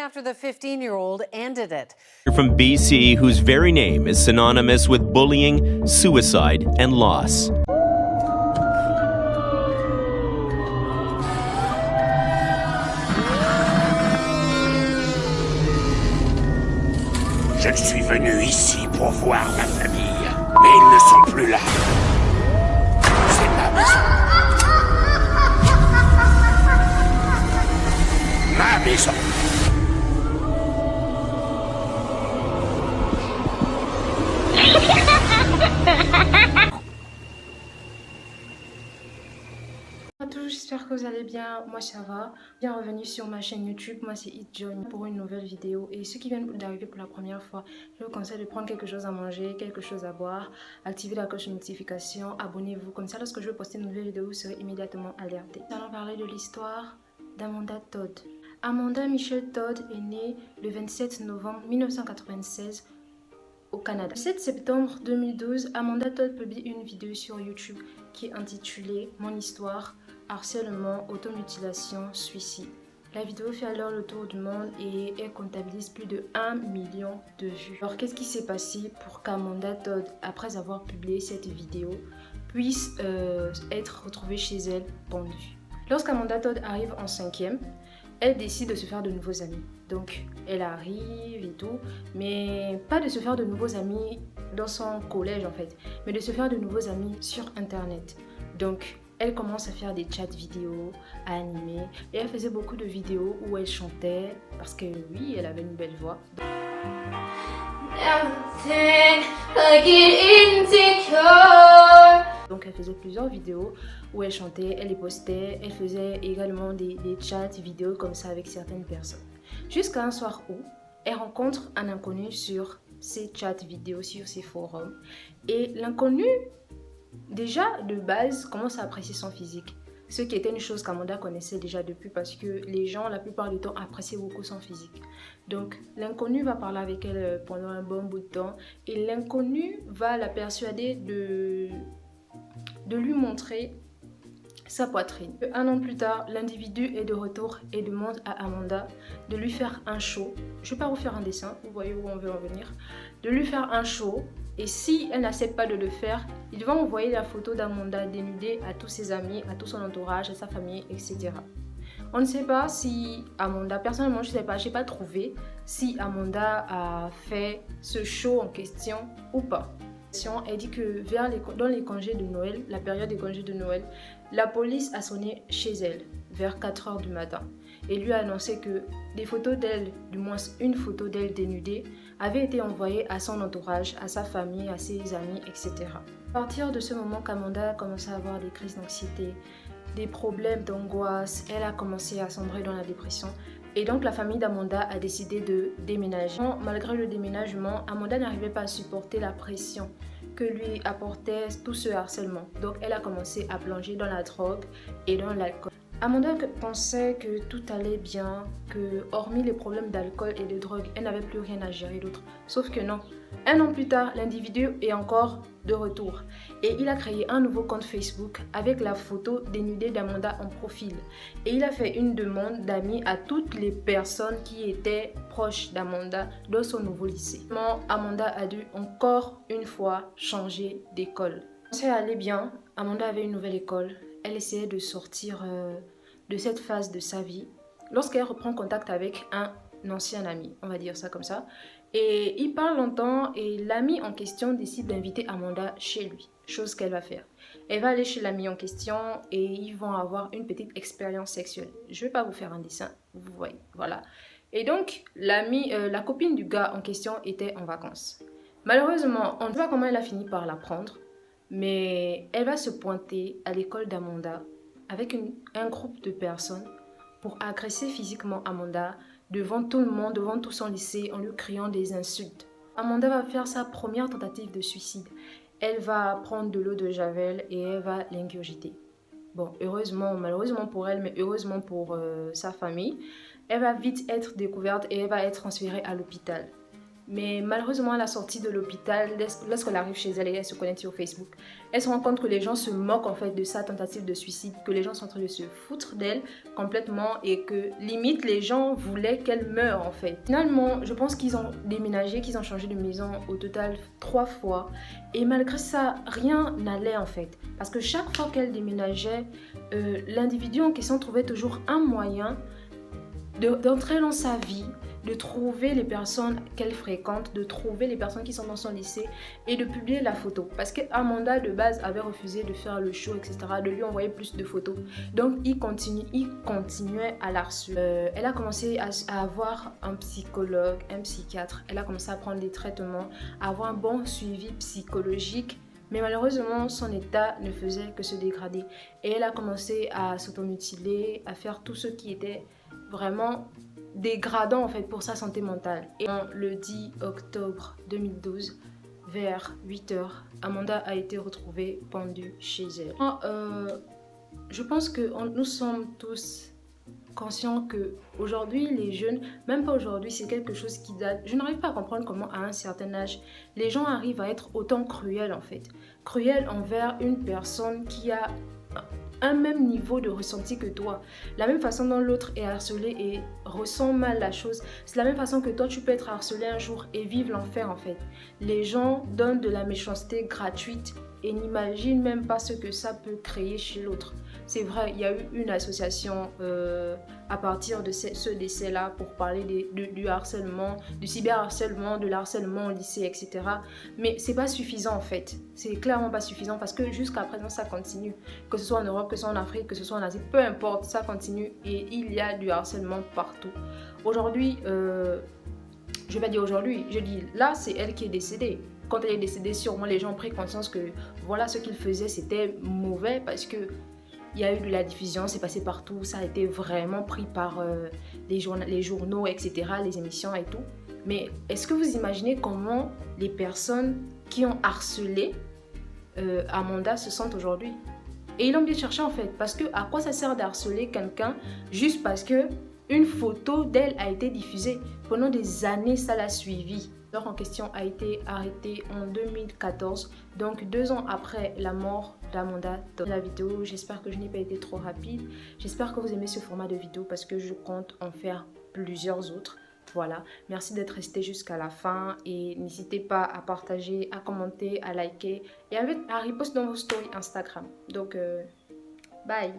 after the 15-year-old ended it. From BC, whose very name is synonymous with bullying, suicide, and loss. Je suis venu ici pour voir ma famille, mais ils ne sont plus là. C'est ma maison. Ma maison. Bonjour à tous, j'espère que vous allez bien, moi ça va. Bienvenue sur ma chaîne YouTube, moi c'est Itjoy pour une nouvelle vidéo. Et ceux qui viennent d'arriver pour la première fois, je vous conseille de prendre quelque chose à manger, quelque chose à boire, activer la cloche de notification, abonnez-vous, comme ça lorsque je vais poster une nouvelle vidéo, vous serez immédiatement alerté. Nous allons parler de l'histoire d'Amanda Todd. Amanda Michelle Todd est née le 27 novembre 1996 au Canada. Le 7 septembre 2012, Amanda Todd publie une vidéo sur YouTube qui est intitulée « Mon histoire, harcèlement, automutilation, suicide ». La vidéo fait alors le tour du monde et elle comptabilise plus de 1 million de vues. Alors qu'est-ce qui s'est passé pour qu'Amanda Todd, après avoir publié cette vidéo, puisse être retrouvée chez elle pendue? Lorsqu'Amanda Todd arrive en 5e, elle décide de se faire de nouveaux amis. Donc, elle arrive et tout, mais pas de se faire de nouveaux amis dans son collège en fait, mais de se faire de nouveaux amis sur Internet. Donc, elle commence à faire des chats vidéo, à animer, et elle faisait beaucoup de vidéos où elle chantait, parce que oui, elle avait une belle voix. Donc elle faisait plusieurs vidéos où elle chantait, elle les postait, elle faisait également des chats vidéo comme ça avec certaines personnes. Jusqu'à un soir où elle rencontre un inconnu sur ces chats vidéo, sur ces forums. Et l'inconnu, déjà de base, commence à apprécier son physique. Ce qui était une chose qu'Amanda connaissait déjà depuis parce que les gens, la plupart du temps, appréciaient beaucoup son physique. Donc, l'inconnu va parler avec elle pendant un bon bout de temps et l'inconnu va la persuader de lui montrer sa poitrine. Un an plus tard, l'individu est de retour et demande à Amanda de lui faire un show. Je ne vais pas vous faire un dessin, vous voyez où on veut en venir. De lui faire un show. Et si elle n'accepte pas de le faire, il va envoyer la photo d'Amanda dénudée à tous ses amis, à tout son entourage, à sa famille, etc. On ne sait pas si Amanda, personnellement je ne sais pas, je n'ai pas trouvé si Amanda a fait ce show en question ou pas. Elle dit que dans les congés de Noël, la période des congés de Noël, la police a sonné chez elle vers 4 h du matin et lui a annoncé que des photos d'elle, du moins une photo d'elle dénudée, avait été envoyée à son entourage, à sa famille, à ses amis, etc. À partir de ce moment qu'Amanda a commencé à avoir des crises d'anxiété, des problèmes d'angoisse, elle a commencé à sombrer dans la dépression. Et donc la famille d'Amanda a décidé de déménager. Malgré le déménagement, Amanda n'arrivait pas à supporter la pression que lui apportait tout ce harcèlement. Donc elle a commencé à plonger dans la drogue et dans l'alcool. Amanda pensait que tout allait bien, que hormis les problèmes d'alcool et de drogue, elle n'avait plus rien à gérer d'autre. Sauf que non. Un an plus tard, l'individu est encore de retour et il a créé un nouveau compte Facebook avec la photo dénudée d'Amanda en profil. Et il a fait une demande d'amis à toutes les personnes qui étaient proches d'Amanda dans son nouveau lycée. Amanda a dû encore une fois changer d'école. Ça allait bien, Amanda avait une nouvelle école. Elle essayait de sortir de cette phase de sa vie lorsqu'elle reprend contact avec un ancien ami, on va dire ça comme ça. Et il parle longtemps et l'ami en question décide d'inviter Amanda chez lui, chose qu'elle va faire. Elle va aller chez l'ami en question et ils vont avoir une petite expérience sexuelle. Je ne vais pas vous faire un dessin, vous voyez, voilà. Et donc, la copine du gars en question était en vacances. Malheureusement, on ne sait pas comment elle a fini par la prendre, mais elle va se pointer à l'école d'Amanda avec un groupe de personnes pour agresser physiquement Amanda devant tout le monde, devant tout son lycée, en lui criant des insultes. Amanda va faire sa première tentative de suicide. Elle va prendre de l'eau de Javel et elle va l'ingurgiter. Bon, heureusement, malheureusement pour elle, mais heureusement pour sa famille, elle va vite être découverte et elle va être transférée à l'hôpital. Mais malheureusement, à la sortie de l'hôpital, lorsqu'elle arrive chez elle et elle se connecte sur Facebook, elle se rend compte que les gens se moquent en fait de sa tentative de suicide, que les gens sont en train de se foutre d'elle complètement et que limite les gens voulaient qu'elle meure en fait. Finalement, je pense qu'ils ont déménagé, qu'ils ont changé de maison au total 3 fois et malgré ça, rien n'allait en fait. Parce que chaque fois qu'elle déménageait, l'individu en question trouvait toujours un moyen d'entrer dans sa vie, de trouver les personnes qu'elle fréquente, de trouver les personnes qui sont dans son lycée et de publier la photo. Parce qu'Amanda de base avait refusé de faire le show, etc., de lui envoyer plus de photos. Donc il continuait à la harceler. Elle a commencé à avoir un psychologue, un psychiatre. Elle a commencé à prendre des traitements, à avoir un bon suivi psychologique. Mais malheureusement, son état ne faisait que se dégrader. Et elle a commencé à s'automutiler, à faire tout ce qui était vraiment dégradant en fait pour sa santé mentale. Et le 10 octobre 2012, vers 8h, Amanda a été retrouvée pendue chez elle. Je pense que nous sommes tous conscients que aujourd'hui les jeunes, même pas aujourd'hui, c'est quelque chose qui date. Je n'arrive pas à comprendre comment à un certain âge les gens arrivent à être autant cruels en fait, cruels envers une personne qui a un même niveau de ressenti que toi. La même façon dont l'autre est harcelé et ressent mal la chose, c'est la même façon que toi tu peux être harcelé un jour et vivre l'enfer en fait. Les gens donnent de la méchanceté gratuite et n'imaginent même pas ce que ça peut créer chez l'autre. C'est vrai, il y a eu une association à partir de ce décès-là pour parler du harcèlement, du cyberharcèlement, de l'harcèlement au lycée, etc. Mais c'est pas suffisant en fait. C'est clairement pas suffisant parce que jusqu'à présent ça continue. Que ce soit en Europe, que ce soit en Afrique, que ce soit en Asie, peu importe, ça continue et il y a du harcèlement partout. Aujourd'hui, je vais dire aujourd'hui, je dis là c'est elle qui est décédée. Quand elle est décédée, sûrement les gens ont pris conscience que voilà ce qu'il faisait c'était mauvais parce que il y a eu de la diffusion, c'est passé partout, ça a été vraiment pris par les journaux, etc., les émissions et tout. Mais est-ce que vous imaginez comment les personnes qui ont harcelé Amanda se sentent aujourd'hui? Et ils l'ont bien cherché en fait, parce que à quoi ça sert d'harceler quelqu'un juste parce que une photo d'elle a été diffusée? Pendant des années, ça l'a suivi. L'heure en question a été arrêtée en 2014, donc 2 ans après la mort d'Amanda. Dans la vidéo, j'espère que je n'ai pas été trop rapide. J'espère que vous aimez ce format de vidéo parce que je compte en faire plusieurs autres. Voilà, merci d'être resté jusqu'à la fin et n'hésitez pas à partager, à commenter, à liker et à reposter dans vos stories Instagram. Donc, bye!